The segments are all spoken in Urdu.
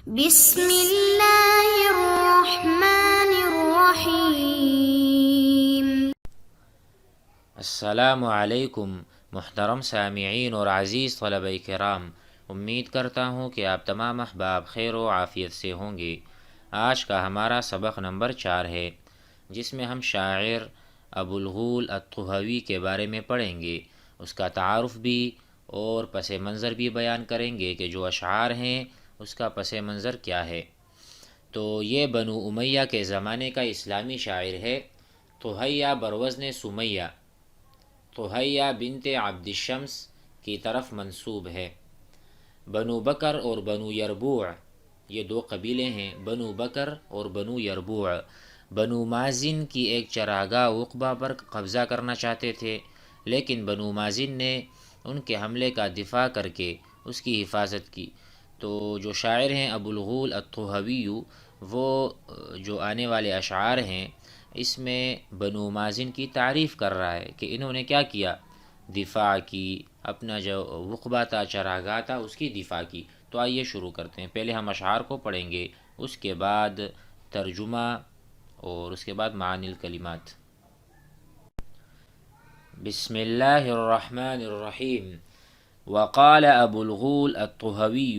بسم اللہ الرحمن الرحیم۔ السلام علیکم محترم سامعین اور عزیز طلبہ کرام، امید کرتا ہوں کہ آپ تمام احباب خیر و عافیت سے ہوں گے۔ آج کا ہمارا سبق نمبر 4 ہے، جس میں ہم شاعر ابو الغول الطحاوی کے بارے میں پڑھیں گے، اس کا تعارف بھی اور پس منظر بھی بیان کریں گے کہ جو اشعار ہیں اس کا پس منظر کیا ہے۔ تو یہ بنو امیہ کے زمانے کا اسلامی شاعر ہے، طحیہ بروزن سمیہ، طحیہ بنت عبد الشمس کی طرف منسوب ہے۔ بنو بکر اور بنو یربوع یہ دو قبیلے ہیں، بنو بکر اور بنو یربوع۔ بنو مازن کی ایک چراگاہ عقبہ پر قبضہ کرنا چاہتے تھے، لیکن بنو مازن نے ان کے حملے کا دفاع کر کے اس کی حفاظت کی۔ تو جو شاعر ہیں ابو الغول الطحاوی، وہ جو آنے والے اشعار ہیں اس میں بنو مازن کی تعریف کر رہا ہے کہ انہوں نے کیا کیا، دفاع کی، اپنا جو وقبہ تھا، چراگاہ تھا، اس کی دفاع کی۔ تو آئیے شروع کرتے ہیں۔ پہلے ہم اشعار کو پڑھیں گے، اس کے بعد ترجمہ اور اس کے بعد معانی الکلمات۔ بسم اللہ الرحمن الرحیم۔ وقال ابو الغول الطحاوی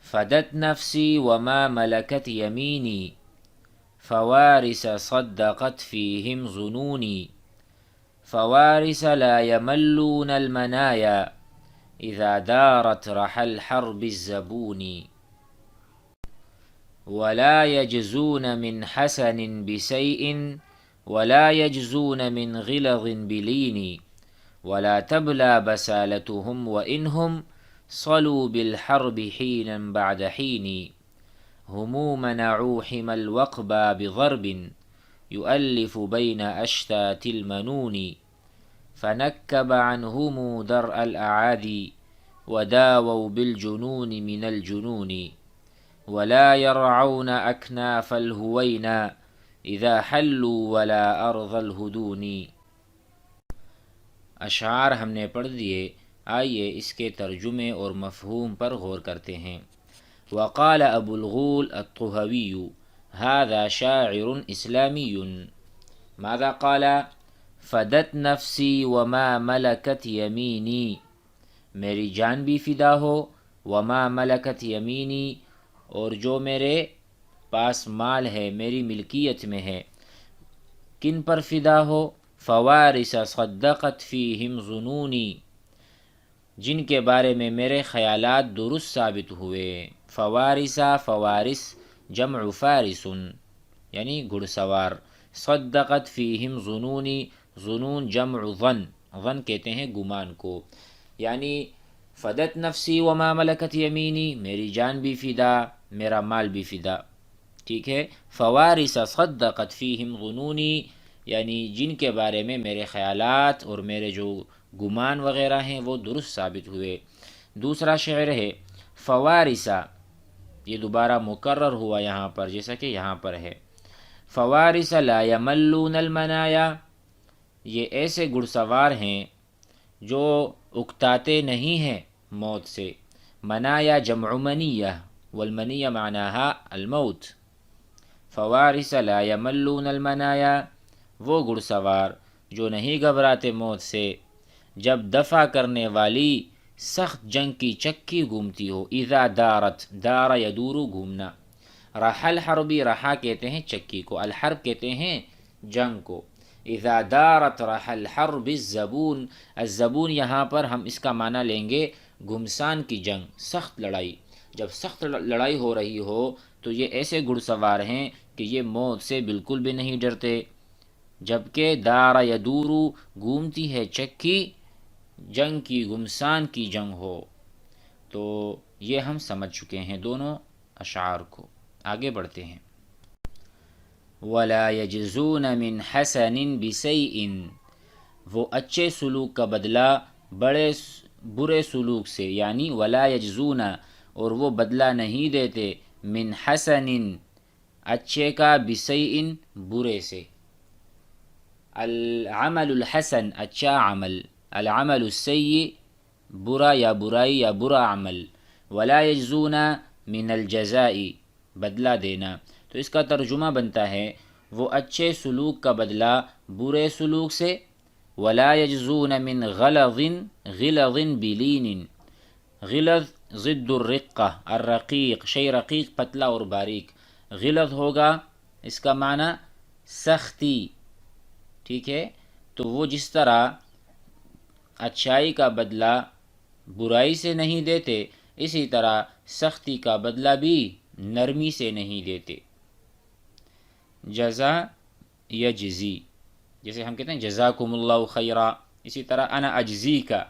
فدت نفسی وما ملكت يميني فوارث صدقت فيهم ظنوني فوارث لا يملون المنايا إذا دارت رحى الحرب الزبون ولا يجزون من حسن بسيء ولا يجزون من غلظ بلين ولا تبلى بسالتهم وإنهم صلوا بالحرب حينا بعد حين هم منعوا حمى الوقبى بضرب يؤلف بين أشتات المنون فنكب عنهم درء الأعادي وداووا بالجنون من الجنون ولا يرعون أكناف الهوينا إذا حلوا ولا أرض الهدون۔ اشعار ہم نے پڑھ دیے، آئیے اس کے ترجمے اور مفہوم پر غور کرتے ہیں۔ وقال ابو الغول الطحاوی هذا شاعر اسلامی۔ ماذا قال؟ فدت نفسی وما ملکت یمینی، میری جان بھی فدا ہو، وما ملکت یمینی، اور جو میرے پاس مال ہے، میری ملکیت میں ہے۔ کن پر فدا ہو؟ فوارث صدقت فیہم ظنونی، جن کے بارے میں میرے خیالات درست ثابت ہوئے۔ فوارث، فوارث جمع فارس یعنی گھڑ سوار۔ صدقت فیہم ظنونی، ظنون جمع ظن، ظن کہتے ہیں گمان کو۔ یعنی فدت نفسی وما ملکت یمینی، میری جان بھی فدا، میرا مال بھی فدا، ٹھیک ہے۔ فوارث صدقت فیہم ظنونی، یعنی جن کے بارے میں میرے خیالات اور میرے جو گمان وغیرہ ہیں وہ درست ثابت ہوئے۔ دوسرا شعر ہے فوارثہ، یہ دوبارہ مکرر ہوا یہاں پر جیسا کہ یہاں پر ہے۔ فوارث لا یملون المنایا، یہ ایسے گھڑ سوار ہیں جو اکتاتے نہیں ہیں موت سے۔ منایا جمع منیہ، والمنیہ معناہا الموت۔ فوارث لا یملون المنایا، وہ گھڑ سوار جو نہیں گھبراتے موت سے جب دفع کرنے والی سخت جنگ کی چکی گھومتی ہو۔ اذا دارت، دار یدور گھومنا۔ رحا الحربی، رحا کہتے ہیں چکی کو، الحرب کہتے ہیں جنگ کو۔ اذا دارت رحا الحرب الزبون، الزبون یہاں پر ہم اس کا معنی لیں گے گھمسان کی جنگ، سخت لڑائی۔ جب سخت لڑائی ہو رہی ہو تو یہ ایسے گھڑ سوار ہیں کہ یہ موت سے بالکل بھی نہیں ڈرتے، جبکہ دار یدور گھومتی ہے چکی، جنگ کی، گھمسان کی جنگ ہو۔ تو یہ ہم سمجھ چکے ہیں دونوں اشعار کو، آگے بڑھتے ہیں۔ وَلَا يَجْزُونَ مِنْ حَسَنٍ بِسَيْءٍ، وہ اچھے سلوک کا بدلہ بڑے برے سلوک سے، یعنی وَلَا يَجْزُونَ، اور وہ بدلہ نہیں دیتے، من حسن اچھے کا، بسیء برے سے۔ العمل الحسن اچھا عمل، العمل السیء برا یا برائی یا برا عمل۔ ولا یجزون من الجزائی بدلہ دینا، تو اس کا ترجمہ بنتا ہے وہ اچھے سلوک کا بدلہ برے سلوک سے، ولا یجزون من غلظ غلظ بلین، غلظ ضد الرقہ، الرقیق شی رقیق پتلا اور باریک، غلظ ہوگا اس کا معنی سختی، ٹھیک ہے، تو وہ جس طرح اچھائی کا بدلہ برائی سے نہیں دیتے، اسی طرح سختی کا بدلہ بھی نرمی سے نہیں دیتے۔ جزا یجزی، جیسے ہم کہتے ہیں جزاکم اللہ خیرا، اسی طرح انا اجزی کا،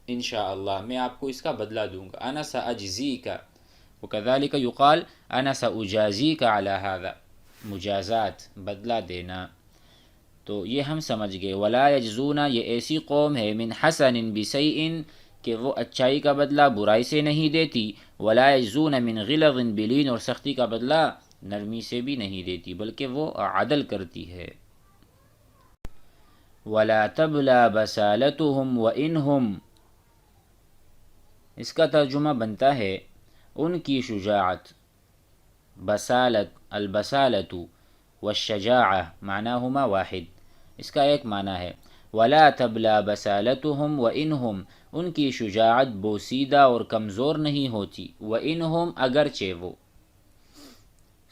انشاءاللہ میں آپ کو اس کا بدلہ دوں گا، انا ساجزی کا، وکذالک یقال انا ساجازی کا علی ھذا، مجازات بدلہ دینا۔ تو یہ ہم سمجھ گئے۔ ولا یجزون، یہ ایسی قوم ہے من حسن بسیء کہ وہ اچھائی کا بدلہ برائی سے نہیں دیتی، ولا یجزون من غلظ بلین، اور سختی کا بدلہ نرمی سے بھی نہیں دیتی بلکہ وہ عدل کرتی ہے۔ ولا تبلا بسالتهم وانہم، اس کا ترجمہ بنتا ہے ان کی شجاعت، بسالت، البسالت والشجاعہ معناہما واحد، اس کا ایک معنی ہے ولا تبلا بسالتهم وانہم، ان کی شجاعت بوسیدہ اور کمزور نہیں ہوتی، وانہم اگرچہ وہ،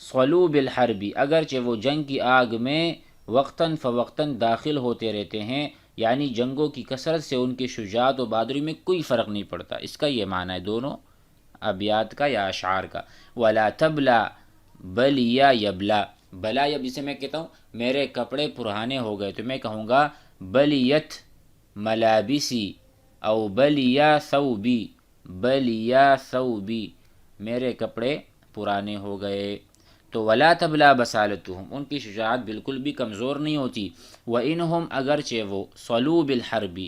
صلو بالحرب اگرچہ وہ جنگ کی آگ میں وقتاً فوقتاً داخل ہوتے رہتے ہیں، یعنی جنگوں کی کثرت سے ان کی شجاعت و بہادری میں کوئی فرق نہیں پڑتا، اس کا یہ معنی ہے دونوں ابیات کا یا اشعار کا۔ ولا تبلا بلیا یبلا، بلا یب، جسے میں کہتا ہوں میرے کپڑے پرانے ہو گئے تو میں کہوں گا بلیت ملابسی او بلیا ثوبی، بلیا ثوبی، میرے کپڑے پرانے ہو گئے۔ تو ولا تبلا بسالتهم، ان کی شجاعت بالکل بھی کمزور نہیں ہوتی، وانہم اگرچہ وہ، صلو بالحرب،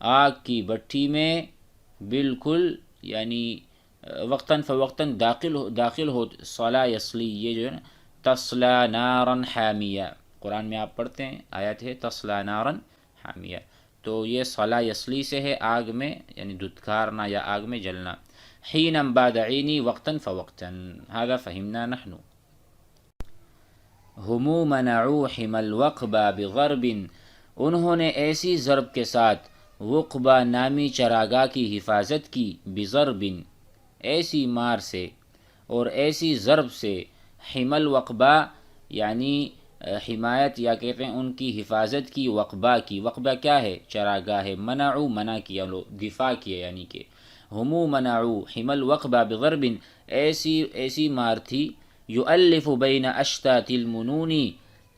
آگ کی بھٹی میں بالکل یعنی وقتاً فوقتاً داخل ہو، صلا یصلی، یہ جو ہے نا تصلا نارا حامیہ، قرآن میں آپ پڑھتے ہیں آیت ہے تصلا نارا حامیہ، تو یہ صلا یصلی سے ہے آگ میں یعنی دھتکارنا یا آگ میں جلنا۔ حینا بعد عینی وقتاً فوقتاً، هذا فہمنا نحن۔ ہم منعوا حمی الوقبہ بضرب، انہوں نے ایسی ضرب کے ساتھ وقبہ نامی چراگاہ کی حفاظت کی، بضرب ایسی مار سے اور ایسی ضرب سے، حمی الوقبہ یعنی حمایت یا کہتے ہیں ان کی حفاظت کی، وقبہ کی، وقبہ کیا ہے؟ چراگاہ ہے، منعوا منع کیا، لو دفاع کیا، یعنی کہ ہم منعوا حمی الوقبہ بضرب، ایسی مار تھی، یؤلف بین اشتات المنون،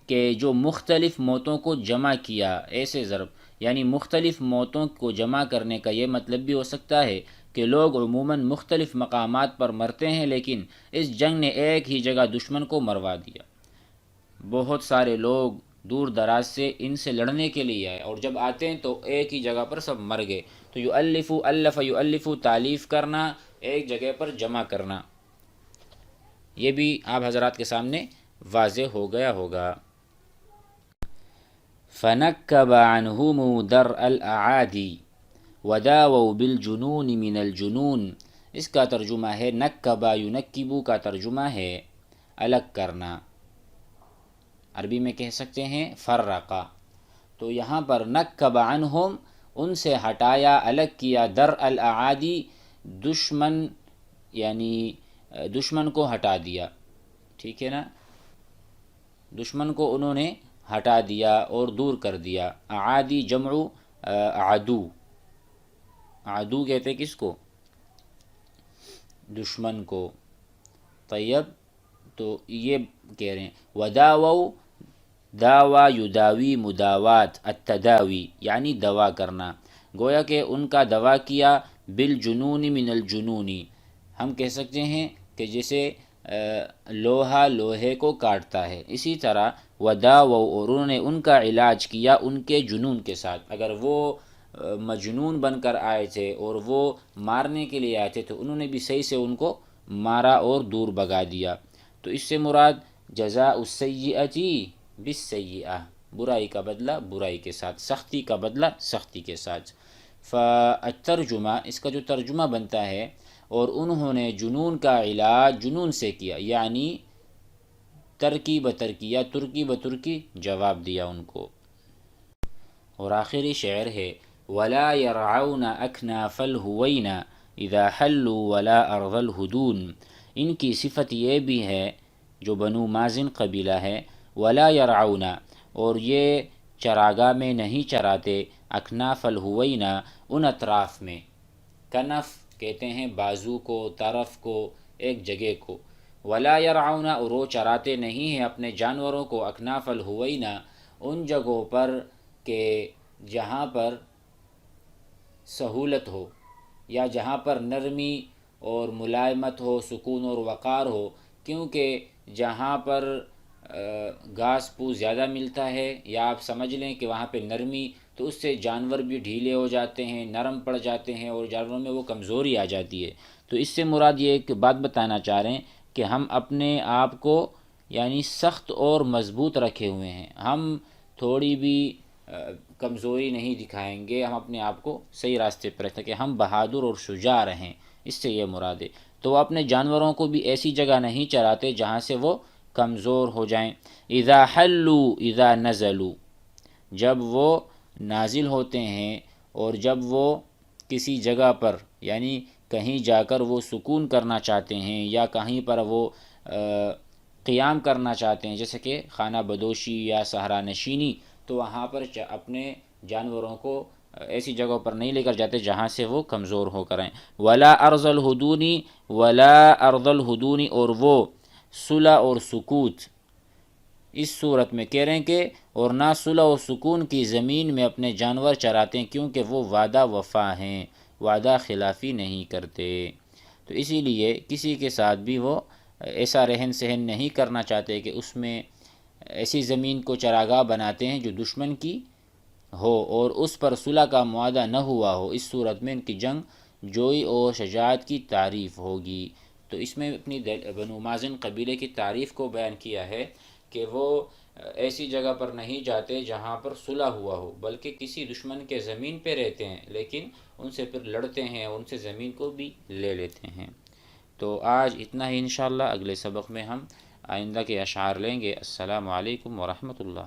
کہ جو مختلف موتوں کو جمع کیا، ایسے ضرب یعنی مختلف موتوں کو جمع کرنے کا یہ مطلب بھی ہو سکتا ہے کہ لوگ عموماً مختلف مقامات پر مرتے ہیں، لیکن اس جنگ نے ایک ہی جگہ دشمن کو مروا دیا، بہت سارے لوگ دور دراز سے ان سے لڑنے کے لیے آئے اور جب آتے ہیں تو ایک ہی جگہ پر سب مر گئے، تو یؤلف، الف یؤلف، تالیف کرنا، ایک جگہ پر جمع کرنا، یہ بھی آپ حضرات کے سامنے واضح ہو گیا ہوگا۔ فنکب عنہم درء الاعادی وداووا بالجنون من الجنون، اس کا ترجمہ ہے نکبا ینکبو کا ترجمہ ہے الگ کرنا، عربی میں کہہ سکتے ہیں فرقا، تو یہاں پر نکب عنہم ان سے ہٹایا، الگ کیا، درء الاعادی دشمن یعنی دشمن کو ہٹا دیا، ٹھیک ہے نا، دشمن کو انہوں نے ہٹا دیا اور دور کر دیا۔ اعادی جمع عدو، عدو کہتے کس کو؟ دشمن کو۔ طیب، تو یہ کہہ رہے ہیں وداووا، داوا یداوی مداوات، التداوی یعنی دوا کرنا، گویا کہ ان کا دوا کیا، بالجنون من الجنونی، ہم کہہ سکتے ہیں کہ جیسے لوہا لوہے کو کاٹتا ہے، اسی طرح وداووا، اور انہوں نے ان کا علاج کیا ان کے جنون کے ساتھ، اگر وہ مجنون بن کر آئے تھے اور وہ مارنے کے لیے آئے تھے تو انہوں نے بھی صحیح سے ان کو مارا اور دور بگا دیا۔ تو اس سے مراد جزاء السیئۃ بالسیئۃ، برائی کا بدلہ برائی کے ساتھ، سختی کا بدلہ سختی کے ساتھ۔ فالترجمہ، اس کا جو ترجمہ بنتا ہے اور انہوں نے جنون کا علاج جنون سے کیا، یعنی ترکی بترکی یا ترکی بترکی جواب دیا ان کو۔ اور آخری شعر ہے وَلَا يَرْعَوْنَ أَكْنَافَ الْهُوَيْنَ إِذَا حَلُّوا وَلَا أَرْضَ الْهُدُونَ۔ ان کی صفت یہ بھی ہے، جو بنو مازن قبیلہ ہے، وَلَا يَرْعَوْنَ، اور یہ چراگاہ میں نہیں چراتے، اکناف الہوینہ، ان اطراف میں، کنف کہتے ہیں بازو کو، طرف کو، ایک جگہ کو، ولا یرعون، اور وہ چراتے نہیں ہیں اپنے جانوروں کو، اکناف الہوینہ، ان جگہوں پر کہ جہاں پر سہولت ہو یا جہاں پر نرمی اور ملائمت ہو، سکون اور وقار ہو، کیونکہ جہاں پر گھاس پھوس زیادہ ملتا ہے یا آپ سمجھ لیں کہ وہاں پہ نرمی، تو اس سے جانور بھی ڈھیلے ہو جاتے ہیں، نرم پڑ جاتے ہیں اور جانوروں میں وہ کمزوری آ جاتی ہے۔ تو اس سے مراد یہ ایک بات بتانا چاہ رہے ہیں کہ ہم اپنے آپ کو یعنی سخت اور مضبوط رکھے ہوئے ہیں، ہم تھوڑی بھی کمزوری نہیں دکھائیں گے، ہم اپنے آپ کو صحیح راستے پر رکھیں کہ ہم بہادر اور شجاع رہیں، اس سے یہ مراد ہے۔ تو وہ اپنے جانوروں کو بھی ایسی جگہ نہیں چراتے جہاں سے وہ کمزور ہو جائیں۔ اذا حلوا اذا نزلوا، جب وہ نازل ہوتے ہیں اور جب وہ کسی جگہ پر یعنی کہیں جا کر وہ سکون کرنا چاہتے ہیں یا کہیں پر وہ قیام کرنا چاہتے ہیں، جیسے کہ خانہ بدوشی یا صحرا نشینی، تو وہاں پر اپنے جانوروں کو ایسی جگہوں پر نہیں لے کر جاتے جہاں سے وہ کمزور ہو کر آئیں۔ ولا ارض الہدونی، ولا ارض الہدونی، اور وہ صلح اور سکوت، اس صورت میں کہہ رہے ہیں کہ اور نہ صلح و سکون کی زمین میں اپنے جانور چراتے ہیں، کیونکہ وہ وعدہ وفا ہیں، وعدہ خلافی نہیں کرتے، تو اسی لیے کسی کے ساتھ بھی وہ ایسا رہن سہن نہیں کرنا چاہتے کہ اس میں ایسی زمین کو چراگاہ بناتے ہیں جو دشمن کی ہو اور اس پر صلح کا معاہدہ نہ ہوا ہو، اس صورت میں ان کی جنگ جوئی اور شجاعت کی تعریف ہوگی۔ تو اس میں اپنی بنو مازن قبیلے کی تعریف کو بیان کیا ہے کہ وہ ایسی جگہ پر نہیں جاتے جہاں پر صلح ہوا ہو، بلکہ کسی دشمن کے زمین پہ رہتے ہیں، لیکن ان سے پھر لڑتے ہیں، ان سے زمین کو بھی لے لیتے ہیں۔ تو آج اتنا ہی، انشاءاللہ اگلے سبق میں ہم آئندہ کے اشعار لیں گے۔ السلام علیکم ورحمۃ اللہ۔